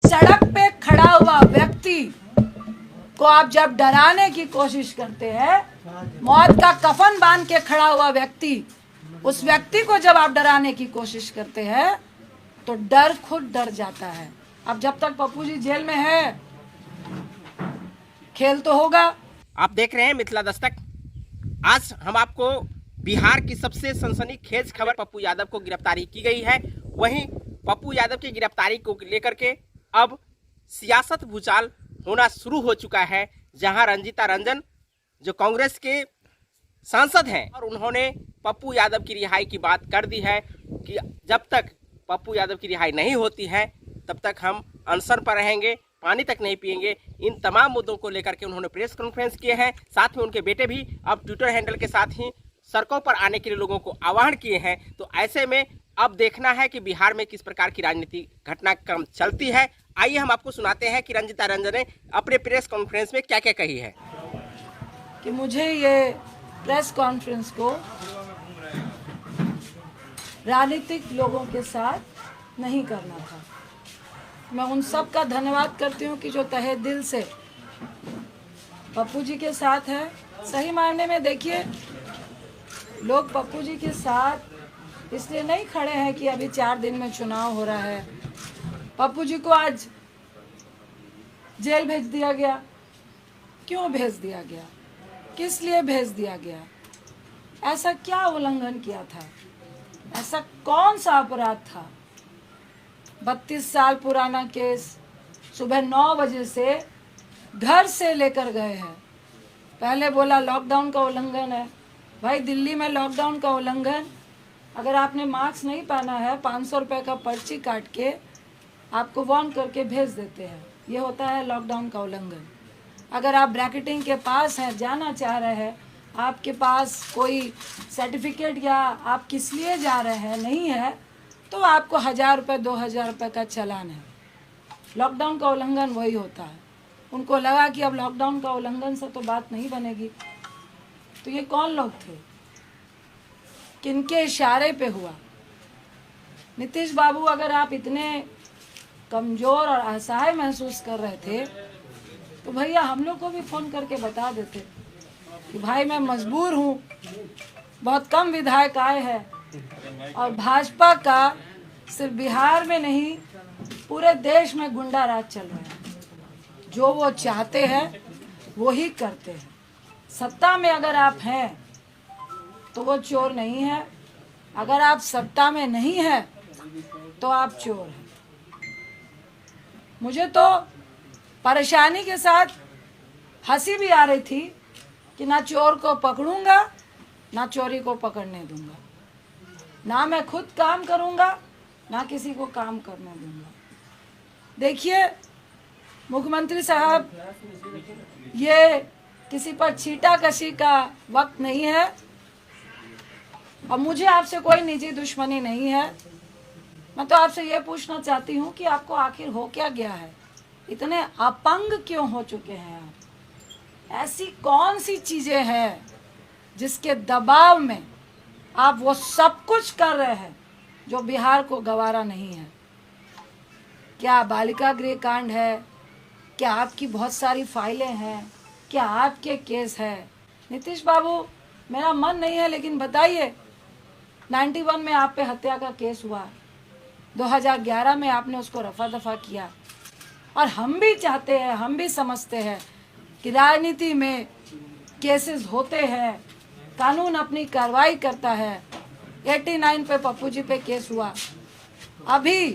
सड़क पे खड़ा हुआ व्यक्ति को आप जब डराने की कोशिश करते हैं, मौत का कफन बांध के खड़ा हुआ व्यक्ति, उस व्यक्ति को जब आप डराने की कोशिश करते हैं तो डर खुद डर जाता है। अब जब तक पप्पू जी जेल में है, खेल तो होगा। आप देख रहे हैं मिथिला दस्तक। आज हम आपको बिहार की सबसे सनसनीखेज खबर, पप्पू यादव को गिरफ्तारी की गई है। वहीं पप्पू यादव की गिरफ्तारी को लेकर के अब सियासत भूचाल होना शुरू हो चुका है, जहां रंजीता रंजन जो कांग्रेस के सांसद हैं और उन्होंने पप्पू यादव की रिहाई की बात कर दी है कि जब तक पप्पू यादव की रिहाई नहीं होती है तब तक हम अनशन पर रहेंगे, पानी तक नहीं पिएंगे। इन तमाम मुद्दों को लेकर के उन्होंने प्रेस कॉन्फ्रेंस किए हैं। साथ में उनके बेटे भी अब ट्विटर हैंडल के साथ ही सड़कों पर आने के लिए लोगों को आह्वान किए हैं। तो ऐसे में अब देखना है कि बिहार में किस प्रकार की राजनीति घटनाक्रम चलती है। आइए हम आपको सुनाते हैं कि रंजीता रंजन ने अपने प्रेस कॉन्फ्रेंस में क्या क्या कही है। कि मुझे ये प्रेस कॉन्फ्रेंस को राजनीतिक लोगों के साथ नहीं करना था। मैं उन सब का धन्यवाद करती हूँ कि जो तहे दिल से पप्पू जी के साथ है। सही मायने में देखिए, लोग पप्पू जी के साथ इसलिए नहीं खड़े हैं कि अभी 4 दिन में चुनाव हो रहा है। पप्पू जी को आज जेल भेज दिया गया। क्यों भेज दिया गया? किस लिए भेज दिया गया? ऐसा क्या उल्लंघन किया था? ऐसा कौन सा अपराध था? 32 साल पुराना केस, सुबह 9 बजे से घर से लेकर गए हैं। पहले बोला लॉकडाउन का उल्लंघन है। भाई, दिल्ली में लॉकडाउन का उल्लंघन, अगर आपने मास्क नहीं पहना है 500 रुपये का पर्ची काट के आपको वार्न करके भेज देते हैं। ये होता है लॉकडाउन का उल्लंघन। अगर आप ब्रैकेटिंग के पास हैं, जाना चाह रहे हैं, आपके पास कोई सर्टिफिकेट या आप किस लिए जा रहे हैं नहीं है, तो आपको 1000 रुपये 2000 रुपये का चालान है। लॉकडाउन का उल्लंघन वही होता है। उनको लगा कि अब लॉकडाउन का उल्लंघन से तो बात नहीं बनेगी। तो ये कौन लोग थे? किनके इशारे पे हुआ? नीतीश बाबू, अगर आप इतने कमज़ोर और असहाय महसूस कर रहे थे तो भैया हम लोग को भी फ़ोन करके बता देते कि भाई मैं मजबूर हूँ, बहुत कम विधायक आए हैं और भाजपा का सिर्फ बिहार में नहीं पूरे देश में गुंडा राज चल रहा है। जो वो चाहते हैं वो ही करते हैं। सत्ता में अगर आप हैं तो वो चोर नहीं है, अगर आप सत्ता में नहीं हैं तो आप चोर हैं। मुझे तो परेशानी के साथ हंसी भी आ रही थी कि ना चोर को पकड़ूंगा ना चोरी को पकड़ने दूंगा, ना मैं खुद काम करूंगा ना किसी को काम करने दूंगा। देखिए मुख्यमंत्री साहब, ये किसी पर छीटाकशी का वक्त नहीं है और मुझे आपसे कोई निजी दुश्मनी नहीं है। मैं तो आपसे ये पूछना चाहती हूँ कि आपको आखिर हो क्या गया है? इतने अपंग क्यों हो चुके हैं आप? ऐसी कौन सी चीजें हैं जिसके दबाव में आप वो सब कुछ कर रहे हैं जो बिहार को गवारा नहीं है? क्या बालिका गृह कांड है? क्या आपकी बहुत सारी फाइलें हैं? क्या आपके केस है? नीतीश बाबू, मेरा मन नहीं है लेकिन बताइए, 91 में आप पे हत्या का केस हुआ, 2011 में आपने उसको रफा दफा किया। और हम भी चाहते हैं, हम भी समझते हैं कि राजनीति में केसेस होते हैं, कानून अपनी कार्रवाई करता है। 89 पे पप्पू जी पे केस हुआ। अभी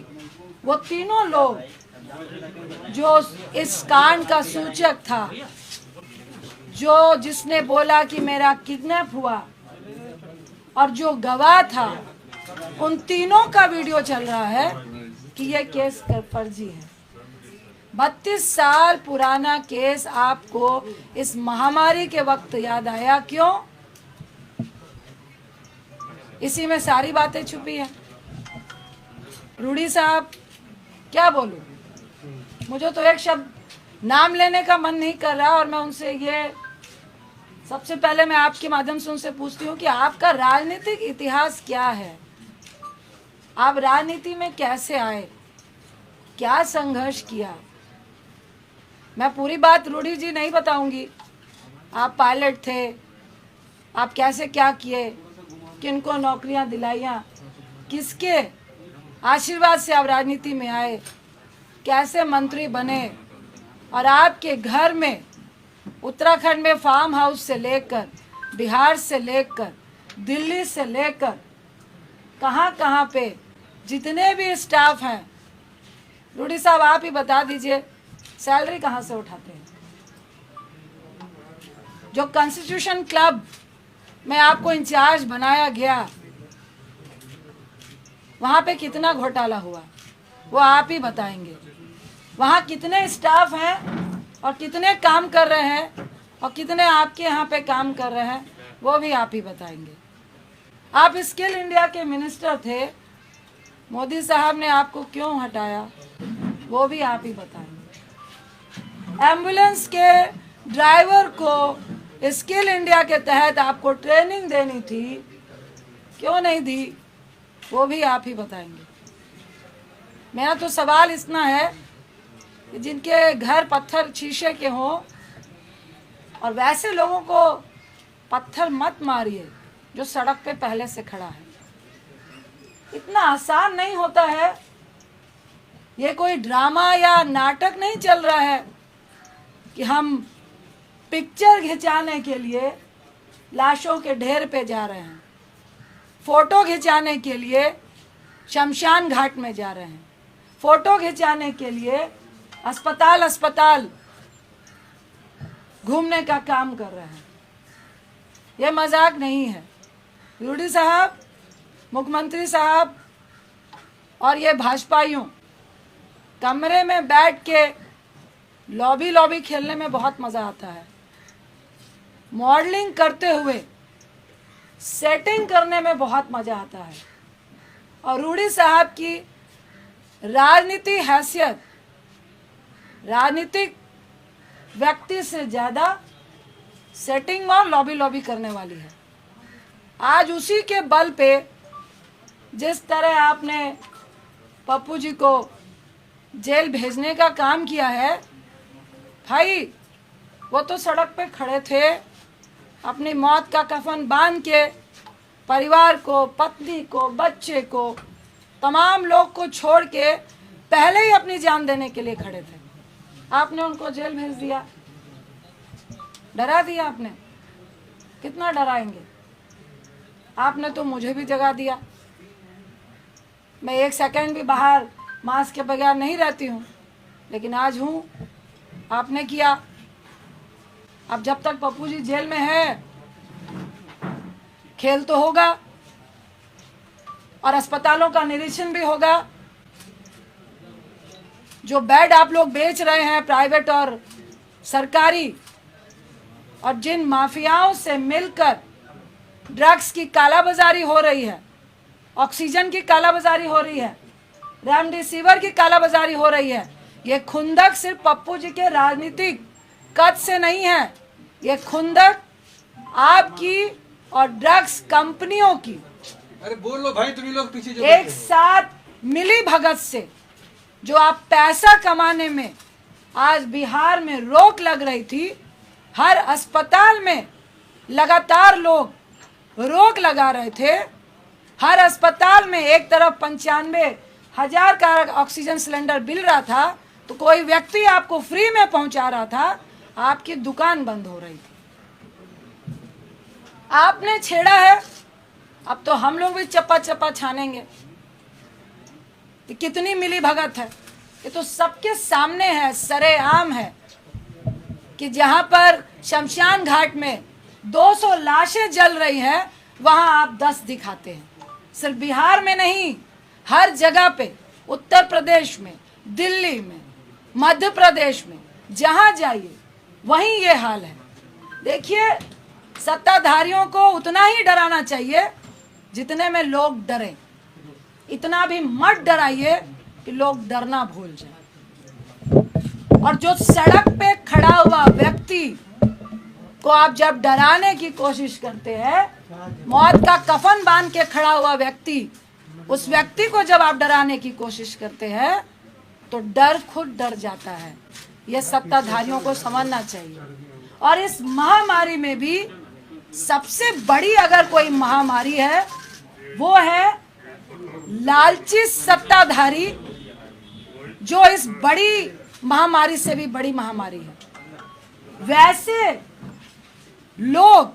वो तीनों लोग जो इस कांड का सूचक था, जो जिसने बोला कि मेरा किडनैप हुआ और जो गवाह था, उन तीनों का वीडियो चल रहा है कि यह केस फर्जी है। 32 साल पुराना केस आपको इस महामारी के वक्त याद आया क्यों? इसी में सारी बातें छुपी हैं। रूडी साहब, क्या बोलूं? मुझे तो एक शब्द नाम लेने का मन नहीं कर रहा और मैं उनसे ये सबसे पहले मैं आपके माध्यम से उनसे पूछती हूँ कि आपका राजनीतिक इतिहास क्या है? आप राजनीति में कैसे आए? क्या संघर्ष किया। मैं पूरी बात रूढ़ी जी नहीं बताऊंगी। आप पायलट थे, आप कैसे क्या किए, किनको नौकरियां दिलाइयां, किसके आशीर्वाद से आप राजनीति में आए, कैसे मंत्री बने, और आपके घर में उत्तराखंड में फार्म हाउस से लेकर, बिहार से लेकर, दिल्ली से लेकर, कहाँ कहाँ पे जितने भी स्टाफ हैं, रूडी साहब आप ही बता दीजिए सैलरी कहाँ से उठाते हैं। जो कॉन्स्टिट्यूशन क्लब में आपको इंचार्ज बनाया गया, वहाँ पे कितना घोटाला हुआ वो आप ही बताएंगे। वहाँ कितने स्टाफ हैं और कितने काम कर रहे हैं और कितने आपके यहाँ पे काम कर रहे हैं वो भी आप ही बताएंगे। आप स्किल इंडिया के मिनिस्टर थे, मोदी साहब ने आपको क्यों हटाया वो भी आप ही बताएंगे। एम्बुलेंस के ड्राइवर को स्किल इंडिया के तहत आपको ट्रेनिंग देनी थी, क्यों नहीं दी वो भी आप ही बताएंगे। मेरा तो सवाल इतना है कि जिनके घर पत्थर शीशे के हों, और वैसे लोगों को पत्थर मत मारिए जो सड़क पे पहले से खड़ा है। इतना आसान नहीं होता है। ये कोई ड्रामा या नाटक नहीं चल रहा है कि हम पिक्चर खिंचाने के लिए लाशों के ढेर पे जा रहे हैं, फोटो खिंचाने के लिए शमशान घाट में जा रहे हैं, फोटो खिंचाने के लिए अस्पताल घूमने का काम कर रहे हैं। ये मजाक नहीं है। रूडी साहब, मुख्यमंत्री साहब और ये भाजपाइयों कमरे में बैठ के लॉबी खेलने में बहुत मजा आता है। मॉडलिंग करते हुए सेटिंग करने में बहुत मजा आता है। और रूडी साहब की राजनीति हैसियत राजनीतिक व्यक्ति से ज्यादा सेटिंग और लॉबी करने वाली है। आज उसी के बल पे जिस तरह आपने पप्पू जी को जेल भेजने का काम किया है, भाई वो तो सड़क पे खड़े थे, अपनी मौत का कफन बांध के परिवार को, पत्नी को, बच्चे को, तमाम लोग को छोड़ के पहले ही अपनी जान देने के लिए खड़े थे। आपने उनको जेल भेज दिया, डरा दिया आपने। कितना डराएंगे? आपने तो मुझे भी जगा दिया। मैं एक सेकंड भी बाहर मास्क के बगैर नहीं रहती हूँ, लेकिन आज हूँ। आपने किया। अब जब तक पप्पू जी जेल में है, खेल तो होगा और अस्पतालों का निरीक्षण भी होगा। जो बेड आप लोग बेच रहे हैं प्राइवेट और सरकारी, और जिन माफियाओं से मिलकर ड्रग्स की कालाबाजारी हो रही है, ऑक्सीजन की कालाबाजारी हो रही है, रेमडेसिविर की कालाबाजारी हो रही है, ये खुंदक सिर्फ पप्पू जी के राजनीतिक कद से नहीं है। ये खुंदक आपकी और ड्रग्स कंपनियों की, अरे बोल लो भाई, तुम लोग पीछे जो एक साथ मिली भगत से जो आप पैसा कमाने में आज बिहार में रोक लग रही थी। हर अस्पताल में लगातार लोग रोक लगा रहे थे। हर अस्पताल में एक तरफ 95,000 का ऑक्सीजन सिलेंडर मिल रहा था, तो कोई व्यक्ति आपको फ्री में पहुंचा रहा था, आपकी दुकान बंद हो रही थी। आपने छेड़ा है, अब तो हम लोग भी चप्पा छानेंगे। कितनी मिली भगत है, ये तो सबके सामने है, सरेआम है कि जहां पर शमशान घाट में 200 लाशें जल रही हैं, वहां आप 10 दिखाते हैं। सिर्फ बिहार में नहीं, हर जगह पे, उत्तर प्रदेश में, दिल्ली में, मध्य प्रदेश में, जहां जाइए वहीं ये हाल है। देखिए, सत्ताधारियों को उतना ही डराना चाहिए जितने में लोग डरें। इतना भी मत डराइए कि लोग डरना भूल जाए। और जो सड़क पे खड़ा हुआ व्यक्ति को आप जब डराने की कोशिश करते हैं, मौत का कफन बांध के खड़ा हुआ व्यक्ति, उस व्यक्ति को जब आप डराने की कोशिश करते हैं, तो डर खुद डर जाता है। यह सत्ताधारियों को समझना चाहिए। और इस महामारी में भी सबसे बड़ी अगर कोई महामारी है वो है लालची सत्ताधारी, जो इस बड़ी महामारी से भी बड़ी महामारी है। वैसे लोग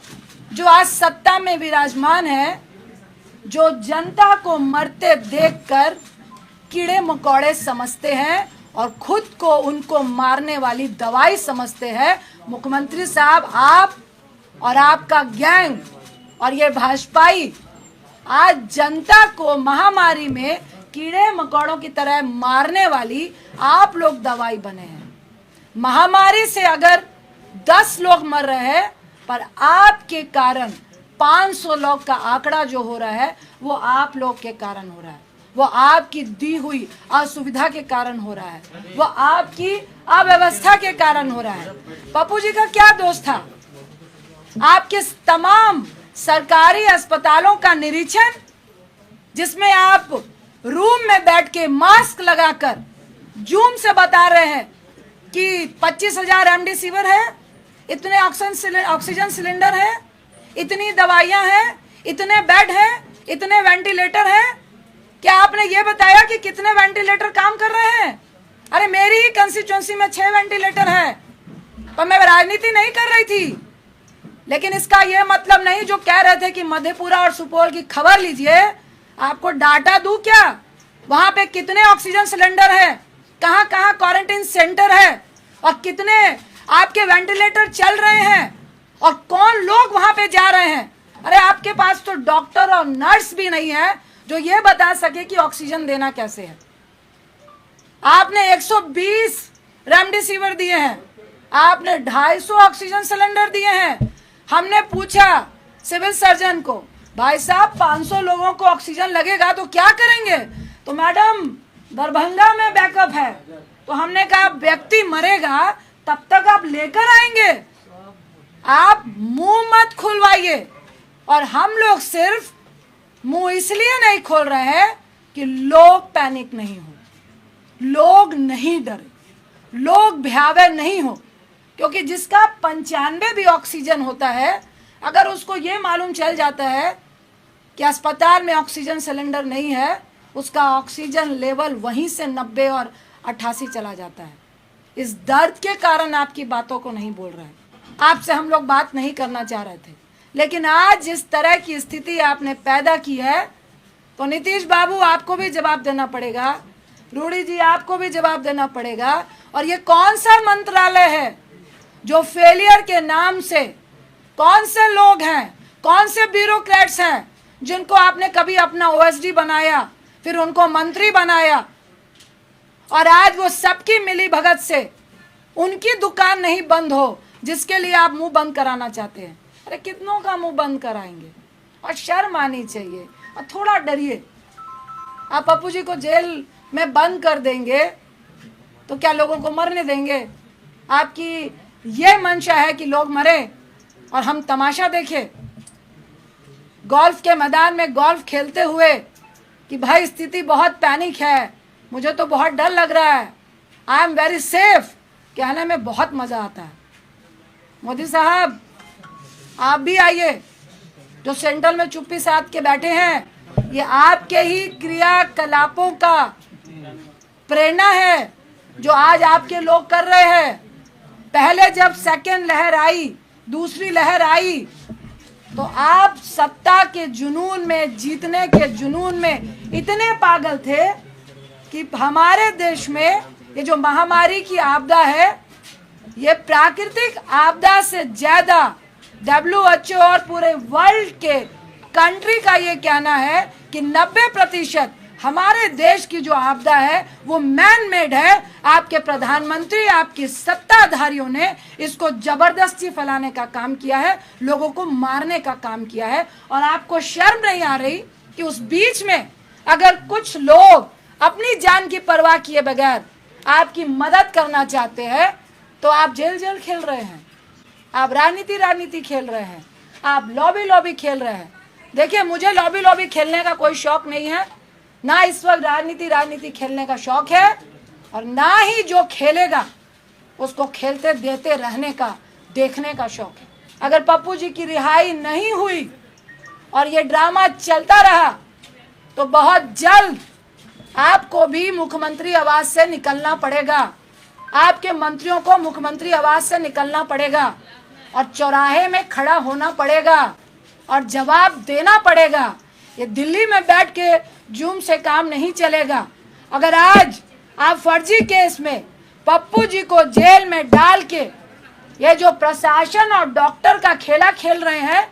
जो आज सत्ता में विराजमान है, जो जनता को मरते देखकर कीड़े मकोड़े समझते हैं और खुद को उनको मारने वाली दवाई समझते हैं। मुख्यमंत्री साहब, आप और आपका गैंग और ये भाजपाई आज जनता को महामारी में कीड़े मकोड़ों की तरह मारने वाली आप लोग दवाई बने हैं। महामारी से अगर 10 लोग मर रहे हैं, पर आपके कारण 500 लोग का आंकड़ा जो हो रहा है वो आप लोग के कारण हो रहा है, वो आपकी दी हुई असुविधा के कारण हो रहा है, वो आपकी अव्यवस्था के कारण हो रहा है। पप्पू जी का क्या दोष था? आपके तमाम सरकारी अस्पतालों का निरीक्षण, जिसमें आप रूम में बैठ के मास्क लगाकर जूम से बता रहे हैं कि 25,000 रेमडेसिविर है, इतने ऑक्सीजन सिलेंडर है, इतनी दवाइयां हैं, इतने बेड हैं, इतने वेंटिलेटर हैं। क्या आपने ये बताया कि कितने वेंटिलेटर काम कर रहे हैं? अरे मेरी ही कंस्टिट्यूएंसी में 6 वेंटिलेटर है, पर मैं राजनीति नहीं कर रही थी। लेकिन इसका यह मतलब नहीं, जो कह रहे थे कि मधेपुरा और सुपौल की खबर लीजिए, आपको डाटा दूं क्या? वहां पे कितने ऑक्सीजन सिलेंडर है, कहां कहां क्वारंटाइन सेंटर है, और कितने आपके वेंटिलेटर चल रहे हैं, और कौन लोग वहां पे जा रहे हैं। अरे आपके पास तो डॉक्टर और नर्स भी नहीं है जो ये बता सके कि ऑक्सीजन देना कैसे है। आपने 120 रेमडेसिविर दिए हैं, आपने 250 ऑक्सीजन सिलेंडर दिए हैं। हमने पूछा सिविल सर्जन को, भाई साहब 500 लोगों को ऑक्सीजन लगेगा तो क्या करेंगे? तो मैडम दरभंगा में बैकअप है। तो हमने कहा व्यक्ति मरेगा तब तक आप लेकर आएंगे, आप मुंह मत खुलवाइए। और हम लोग सिर्फ मुंह इसलिए नहीं खोल रहे हैं कि लोग पैनिक नहीं हो, लोग नहीं डरे, लोग भयावह नहीं हो। क्योंकि जिसका 95 भी ऑक्सीजन होता है, अगर उसको ये मालूम चल जाता है कि अस्पताल में ऑक्सीजन सिलेंडर नहीं है, उसका ऑक्सीजन लेवल वहीं से 90 और 88 चला जाता है। इस दर्द के कारण आपकी बातों को नहीं बोल रहे हैं। आपसे हम लोग बात नहीं करना चाह रहे थे, लेकिन आज जिस तरह की स्थिति आपने पैदा की है, तो नीतीश बाबू आपको भी जवाब देना पड़ेगा, रूडी जी आपको भी जवाब देना पड़ेगा। और ये कौन सा मंत्रालय है जो फेलियर के नाम से, कौन से लोग हैं, कौन से ब्यूरोक्रेट्स हैं जिनको आपने कभी अपना ओएसडी बनाया, फिर उनको मंत्री बनाया, और आज वो सबकी मिली भगत से उनकी दुकान नहीं बंद हो जिसके लिए आप मुंह बंद कराना चाहते हैं। अरे कितनों का मुंह बंद कराएंगे? और शर्म आनी चाहिए, और थोड़ा डरिए। आप पप्पू जी को जेल में बंद कर देंगे तो क्या लोगों को मरने देंगे? आपकी ये मंशा है कि लोग मरे और हम तमाशा देखें? गोल्फ के मैदान में गोल्फ खेलते हुए कि भाई स्थिति बहुत पैनिक है, मुझे तो बहुत डर लग रहा है, आई एम वेरी सेफ, कहने में बहुत मजा आता है। मोदी साहब आप भी आइए, जो सेंट्रल में चुप्पी साध के बैठे हैं, ये आपके ही क्रियाकलापों का प्रेरणा है जो आज आपके लोग कर रहे हैं। पहले जब सेकेंड लहर आई, दूसरी लहर आई, तो आप सत्ता के जुनून में, जीतने के जुनून में इतने पागल थे कि हमारे देश में ये जो महामारी की आपदा है, ये प्राकृतिक आपदा से ज्यादा WHO और पूरे वर्ल्ड के कंट्री का ये कहना है कि 90% हमारे देश की जो आपदा है वो मैन मेड है। आपके प्रधानमंत्री, आपके सत्ताधारियों ने इसको जबरदस्ती फैलाने का काम किया है, लोगों को मारने का काम किया है। और आपको शर्म नहीं आ रही कि उस बीच में अगर कुछ लोग अपनी जान की परवाह किए बगैर आपकी मदद करना चाहते हैं, तो आप जेल खेल रहे हैं, आप राजनीति खेल रहे हैं, आप लॉबी खेल रहे हैं। देखिए, मुझे लॉबी खेलने का कोई शौक नहीं है, ना इस वक्त राजनीति खेलने का शौक है। और ना ही जो खेलेगा उसको खेलते देते रहने का, देखने का शौक है। अगर पप्पू जी की रिहाई नहीं हुई और ये ड्रामा चलता रहा तो बहुत जल्द आपको भी मुख्यमंत्री आवास से निकलना पड़ेगा, आपके मंत्रियों को मुख्यमंत्री आवास से निकलना पड़ेगा और चौराहे में खड़ा होना पड़ेगा और जवाब देना पड़ेगा। ये दिल्ली में बैठ के जूम से काम नहीं चलेगा। अगर आज आप फर्जी केस में पप्पू जी को जेल में डाल के ये जो प्रशासन और डॉक्टर का खेला खेल रहे हैं,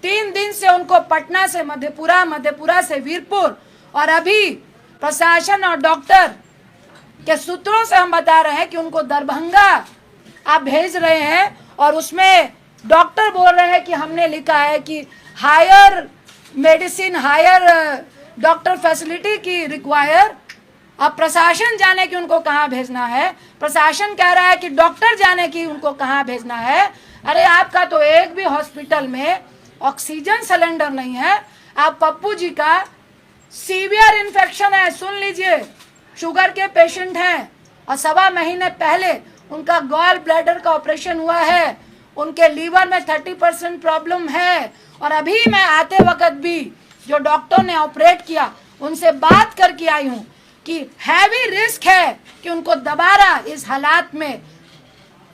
3 दिन से उनको पटना से मधेपुरा, मधेपुरा से वीरपुर और अभी प्रशासन और डॉक्टर के सूत्रों से हम बता रहे हैं कि उनको दरभंगा आप भेज रहे हैं और उसमें डॉक्टर बोल रहे हैं कि हमने लिखा है कि higher medicine, higher doctor facility की रिक्वायर। अब प्रशासन जाने की उनको कहाँ भेजना है, प्रशासन कह रहा है कि डॉक्टर जाने की उनको कहाँ भेजना है। अरे आपका तो एक भी हॉस्पिटल में ऑक्सीजन सिलेंडर नहीं है। आप पप्पू जी का सीवियर इन्फेक्शन है, सुन लीजिए, शुगर के पेशेंट हैं और 1.25 महीने पहले उनका गॉल ब्लैडर का ऑपरेशन हुआ है, उनके लीवर में 30% प्रॉब्लम है। और अभी मैं आते वक्त भी जो डॉक्टर ने ऑपरेट किया उनसे बात करके आई हूँ कि हैवी रिस्क है कि उनको दोबारा इस हालात में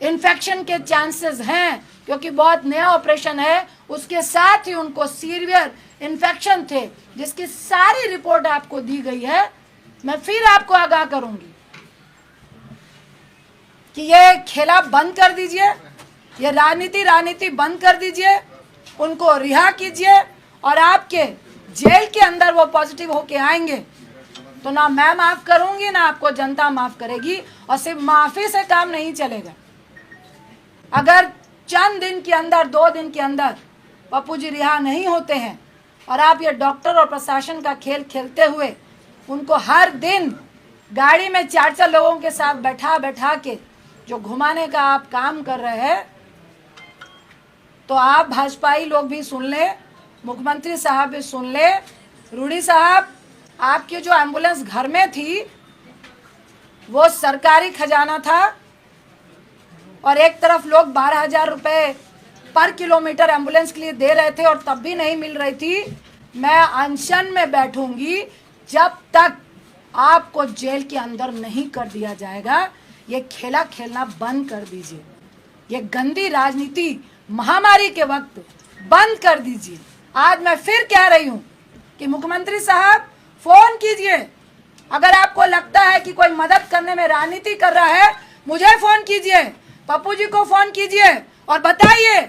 इन्फेक्शन के चांसेस हैं, क्योंकि बहुत नया ऑपरेशन है। उसके साथ ही उनको सीवियर इन्फेक्शन थे, जिसकी सारी रिपोर्ट आपको दी गई है। मैं फिर आपको आगाह करूंगी कि ये खेला बंद कर दीजिए, ये राजनीति बंद कर दीजिए, उनको रिहा कीजिए और आपके जेल के अंदर वो पॉजिटिव होके आएंगे तो ना मैं माफ करूंगी ना आपको जनता माफ करेगी। और सिर्फ माफी से काम नहीं चलेगा। अगर चंद दिन के अंदर, 2 दिन के अंदर पप्पू जी रिहा नहीं होते हैं और आप ये डॉक्टर और प्रशासन का खेल खेलते हुए उनको हर दिन गाड़ी में 4-4 लोगों के साथ बैठा बैठा के जो घुमाने का आप काम कर रहे हैं, तो आप भाजपाई लोग भी सुन ले, मुख्यमंत्री साहब भी सुन ले। रूडी साहब, आपकी जो एम्बुलेंस घर में थी वो सरकारी खजाना था और एक तरफ लोग 12,000 रुपये पर किलोमीटर एम्बुलेंस के लिए दे रहे थे और तब भी नहीं मिल रही थी। मैं अनशन में बैठूंगी जब तक आपको जेल के अंदर नहीं कर दिया जाएगा। ये खेला खेलना बंद कर दीजिए, ये गंदी राजनीति महामारी के वक्त बंद कर दीजिए। आज मैं फिर कह रही हूँ कि मुख्यमंत्री साहब फोन कीजिए। अगर आपको लगता है कि कोई मदद करने में राजनीति कर रहा है, मुझे फोन कीजिए, पप्पू जी को फोन कीजिए और बताइए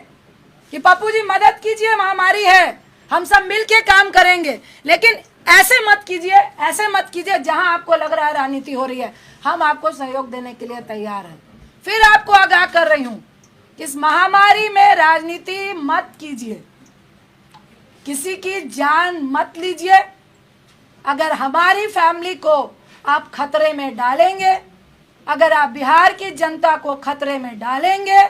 कि पप्पू जी मदद कीजिए, महामारी है, हम सब मिलके काम करेंगे। लेकिन ऐसे मत कीजिए जहां आपको लग रहा है राजनीति हो रही है। हम आपको सहयोग देने के लिए तैयार हैं। फिर आपको आगाह कर रही हूं कि इस महामारी में राजनीति मत कीजिए, किसी की जान मत लीजिए। अगर हमारी फैमिली को आप खतरे में डालेंगे, अगर आप बिहार की जनता को खतरे में डालेंगे,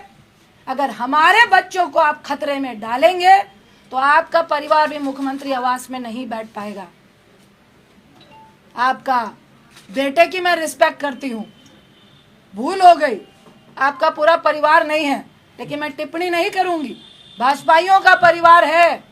अगर हमारे बच्चों को आप खतरे में डालेंगे, तो आपका परिवार भी मुख्यमंत्री आवास में नहीं बैठ पाएगा। आपका बेटे की मैं रिस्पेक्ट करती हूँ, भूल हो गई, आपका पूरा परिवार नहीं है, लेकिन मैं टिप्पणी नहीं करूंगी। भाजपाइयों का परिवार है,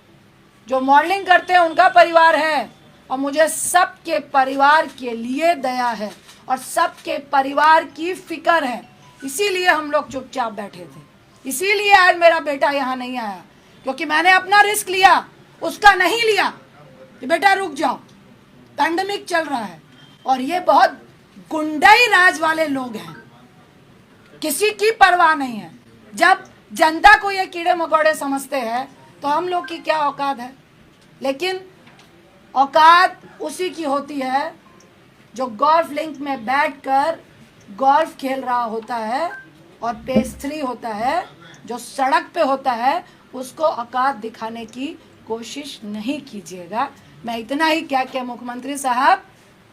जो मॉडलिंग करते हैं उनका परिवार है, और मुझे सबके परिवार के लिए दया है और सबके परिवार की फिक्र है। इसीलिए हम लोग चुपचाप बैठे थे, इसीलिए आज मेरा बेटा यहाँ नहीं आया, क्योंकि मैंने अपना रिस्क लिया, उसका नहीं लिया कि बेटा रुक जाओ, पैंडेमिक चल रहा है। और ये बहुत गुंडाई राज वाले लोग हैं, किसी की परवाह नहीं है। जब जनता को ये कीड़े मकोड़े समझते हैं तो हम लोग की क्या औकात है। लेकिन औकात उसी की होती है जो गोल्फ लिंक में बैठकर गोल्फ खेल रहा होता है और पेस 3 होता है, जो सड़क पे होता है, उसको औकात दिखाने की कोशिश नहीं कीजिएगा। मैं इतना ही क्या कि मुख्यमंत्री साहब,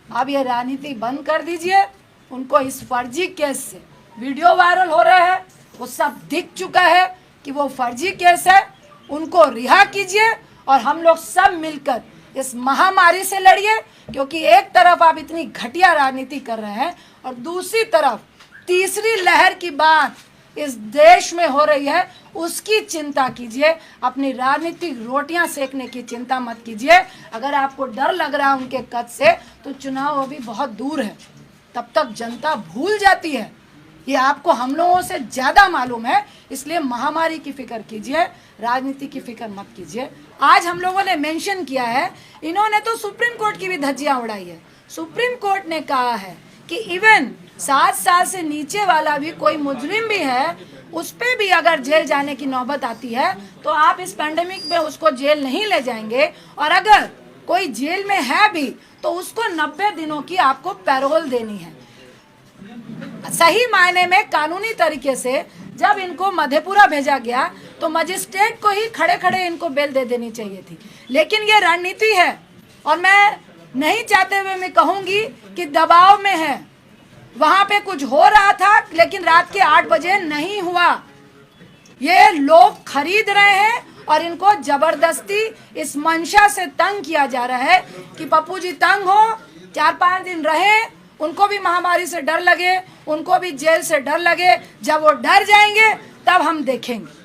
अब ये राजनीति बंद कर दीजिए। उनको इस फर्जी केस से वीडियो वायरल हो रहे हैं, वो सब दिख चुका है कि वो फर्जी केस है, उनको रिहा कीजिए और हम लोग सब मिलकर इस महामारी से लड़िए, क्योंकि एक तरफ आप इतनी घटिया राजनीति कर रहे हैं और दूसरी तरफ तीसरी लहर की बात इस देश में हो रही है, उसकी चिंता कीजिए। अपनी राजनीतिक रोटियां सेकने की चिंता मत कीजिए। अगर आपको डर लग रहा है उनके कद से, तो चुनाव अभी बहुत दूर है, तब तक जनता भूल जाती है। ये आपको हम लोगों से ज्यादा मालूम है, इसलिए महामारी की फिक्र कीजिए, राजनीति की फिक्र मत कीजिए। आज हम लोगों ने मेंशन किया है, इन्होंने तो सुप्रीम कोर्ट की भी धज्जियां उड़ाई है। सुप्रीम कोर्ट ने कहा है कि इवन 7 साल से नीचे वाला भी कोई मुजरिम भी है, उस पे भी अगर जेल जाने की नौबत आती है तो आप इस पैंडेमिक में उसको जेल नहीं ले जाएंगे, और अगर कोई जेल में है भी तो उसको 90 दिनों की आपको पैरोल देनी है। सही मायने में कानूनी तरीके से जब इनको मधेपुरा भेजा गया तो मजिस्ट्रेट को ही खड़े खड़े इनको बेल दे देनी चाहिए थी, लेकिन ये रणनीति है। और मैं नहीं चाहते हुए मैं कहूंगी कि दबाव में है, वहां पे कुछ हो रहा था लेकिन रात के 8 बजे नहीं हुआ। ये लोग खरीद रहे हैं और इनको जबरदस्ती इस मंशा से तंग किया जा रहा है कि पप्पू जी तंग हो, 4-5 दिन रहे, उनको भी महामारी से डर लगे, उनको भी जेल से डर लगे। जब वो डर जाएंगे तब हम देखेंगे।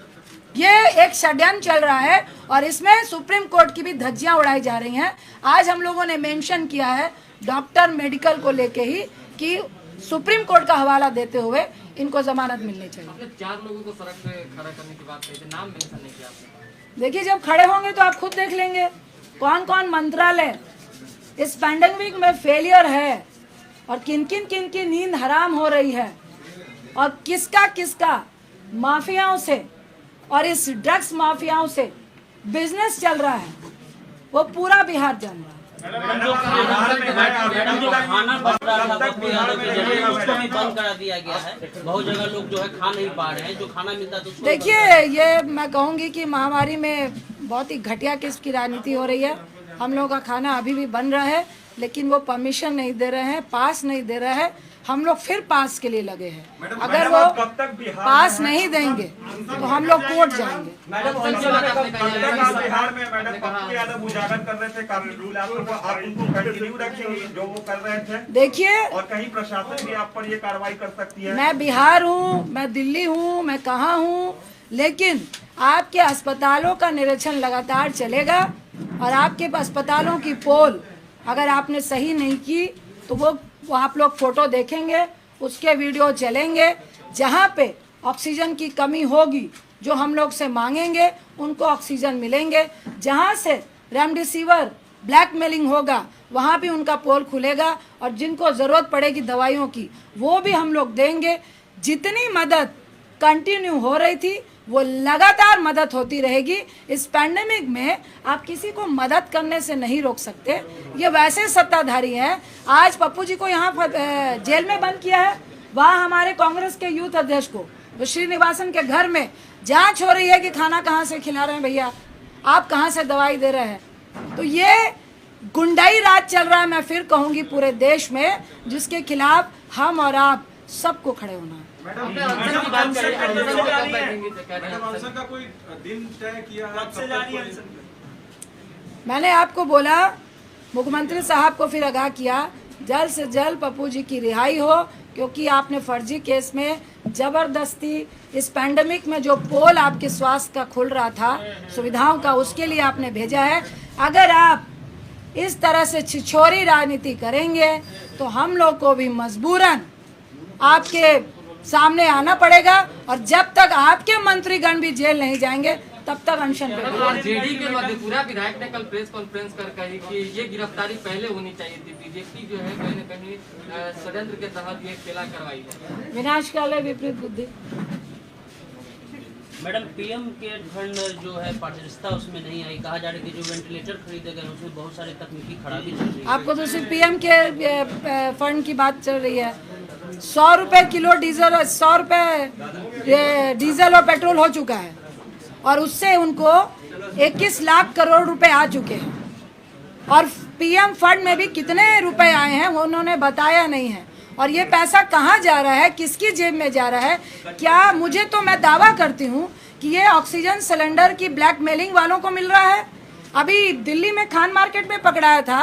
ये एक षड्यंत्र चल रहा है और इसमें सुप्रीम कोर्ट की भी धज्जियां उड़ाई जा रही हैं। आज हम लोगों ने मेंशन किया है डॉक्टर मेडिकल को लेके ही कि सुप्रीम कोर्ट का हवाला देते हुए इनको जमानत मिलनी चाहिए। आपने 4 लोगों को सड़क पे खड़ा करने की बात कही थी, नाम मेंशन नहीं किया आपने। देखिए, जब खड़े होंगे तो आप खुद देख लेंगे कौन कौन मंत्रालय इस पैंडेमिक में फेलियर है और किन किन की नींद हराम हो रही है और किसका किसका माफियाओं से और इस ड्रग्स माफियाओं से बिजनेस चल रहा है, वो पूरा बिहार जान रहा है। मैडम जो खाना बन रहा था पप्पू यादव के जरिए उसको भी बंद करा दिया गया है। बहुत जगह लोग जो है खा नहीं पा रहे हैं, जो खाना मिलता है तो उसको देखिए, ये मैं कहूँगी कि महामारी में बहुत ही घटिया किस्म की राजनीति हो रही है। हम लोगों का खाना अभी भी बन रहा है, लेकिन वो परमिशन नहीं दे रहे हैं, पास नहीं दे रहे हैं। हम लोग फिर पास के लिए लगे हैं। अगर वो पास नहीं देंगे तो हम लोग कोर्ट जाएंगे। मैडम बिहार में मैडम पप्पू यादव उजागर कर रहे थे कार्य रूल, आप उनको कंटिन्यू रखेंगे जो वो कर रहे थे? देखिए, और कहीं प्रशासन भी आप पर ये कार्रवाई कर सकती है? मैं बिहार हूँ, मैं दिल्ली हूँ, मैं कहाँ हूँ, लेकिन आपके अस्पतालों का निरीक्षण लगातार चलेगा और आपके अस्पतालों की पोल अगर आपने सही नहीं की तो वो आप लोग फोटो देखेंगे, उसके वीडियो चलेंगे। जहाँ पे ऑक्सीजन की कमी होगी, जो हम लोग से मांगेंगे उनको ऑक्सीजन मिलेंगे। जहाँ से रेमडेसिविर ब्लैकमेलिंग होगा वहाँ भी उनका पोल खुलेगा और जिनको ज़रूरत पड़ेगी दवाइयों की वो भी हम लोग देंगे। जितनी मदद कंटिन्यू हो रही थी वो लगातार मदद होती रहेगी। इस पैंडेमिक में आप किसी को मदद करने से नहीं रोक सकते। ये वैसे सत्ताधारी हैं। आज पप्पू जी को यहाँ जेल में बंद किया है, वहाँ हमारे कांग्रेस के यूथ अध्यक्ष को तो श्रीनिवासन के घर में जांच हो रही है कि खाना कहाँ से खिला रहे हैं भैया, आप कहाँ से दवाई दे रहे हैं। तो ये गुंडाई राज चल रहा है, मैं फिर कहूँगी पूरे देश में, जिसके खिलाफ हम और आप सबको खड़े होना है। मैडम अनशन का कोई दिन तय किया है? मैंने आपको बोला, मुख्यमंत्री साहब को फिर आगाह किया, जल्द से जल्द पप्पू जी की रिहाई हो, क्योंकि आपने फर्जी केस में जबरदस्ती इस पैंडेमिक में जो पोल आपके स्वास्थ्य का खुल रहा था सुविधाओं का, उसके लिए आपने भेजा है। अगर आप इस तरह से छिछोरी राजनीति करेंगे तो हम लोग को भी मजबूरन आपके सामने आना पड़ेगा और जब तक आपके मंत्रीगण भी जेल नहीं जाएंगे तब तक अनशन पे। जेडी के मधेपुरा विधायक ने कल प्रेस कॉन्फ्रेंस कर कही कि ये गिरफ्तारी पहले होनी चाहिए थी। बीजेपी जो है कहीं न कहीं षड्यंत्र के तहत ये खेला करवाई है। विनाशकाल है विपरीत बुद्धि। मैडम पीएम के फंड जो है पारदर्शिता उसमें नहीं आई, कहा जा रहा है कि जो वेंटिलेटर खरीदे गए उसमें बहुत सारी तकनीकी खराबी चल रही है। आपको तो सिर्फ पीएम के फंड की बात चल रही है। 100 रुपए किलो डीजल, 100 रुपए डीजल और पेट्रोल हो चुका है और उससे उनको 21 लाख करोड़ रुपए आ चुके हैं। और पीएम फंड में भी कितने रुपए आए हैं वो उन्होंने बताया नहीं है। और ये पैसा कहाँ जा रहा है, किसकी जेब में जा रहा है, क्या मुझे तो मैं दावा करती हूँ कि ये ऑक्सीजन सिलेंडर की ब्लैकमेलिंग वालों को मिल रहा है, अभी दिल्ली में खान मार्केट में पकड़ाया था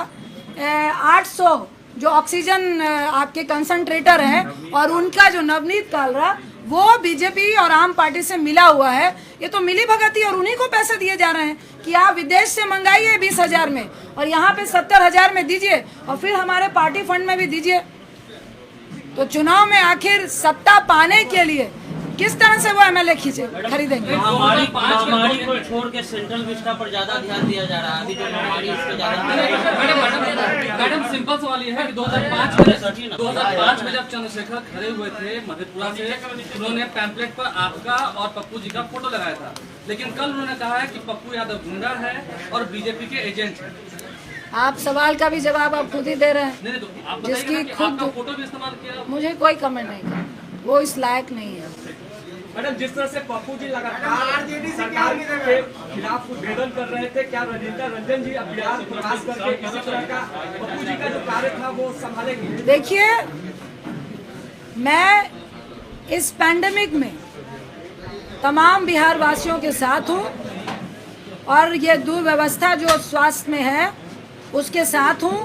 800 जो ऑक्सीजन आपके कंसंट्रेटर है और उनका जो नवनीत कालरा वो बीजेपी और आम पार्टी से मिला हुआ है। ये तो मिली भगती और उन्हीं को पैसे दिए जा रहे हैं कि आप विदेश से मंगाइए 20,000 में और यहाँ पे 70,000 में दीजिए और फिर हमारे पार्टी फंड में भी दीजिए। तो चुनाव में आखिर सत्ता पाने के लिए किस तरह से वो एमएलए खरीदेंगे? महामारी को छोड़ के सेंट्रल विस्टा पर ज्यादा ध्यान दिया जा रहा है। अभी जो महामारी उस पर ज्यादा। मैडम सिंपल सवाल ये है कि 2005 में जब चंद्रशेखर खड़े हुए थे मधेपुरा से, उन्होंने पैम्पलेट पर आपका और पप्पू जी का फोटो लगाया था, लेकिन कल उन्होंने कहा है कि पप्पू यादव गुंडा है और बीजेपी के एजेंट है। आप सवाल का भी जवाब आप खुद ही दे रहे हैं। नहीं तो आप बताइए कि आपका फोटो भी इस्तेमाल किया। मुझे कोई कमेंट नहीं करना, वो इस लायक नहीं है। मैडम, जिस तरह से पप्पू जी लगातार सरकार के खिलाफ उद्भेदन कर रहे थे, क्या रंजीता रंजन जी अब बिहार प्रकाश करके इसी तरह का पप्पू जी का जो कार्य था वो संभालेंगे? देखिए, मैं इस पैंडेमिक में तमाम बिहार वासियों के साथ हूँ और ये दुर्व्यवस्था जो स्वास्थ्य में है उसके साथ हूँ।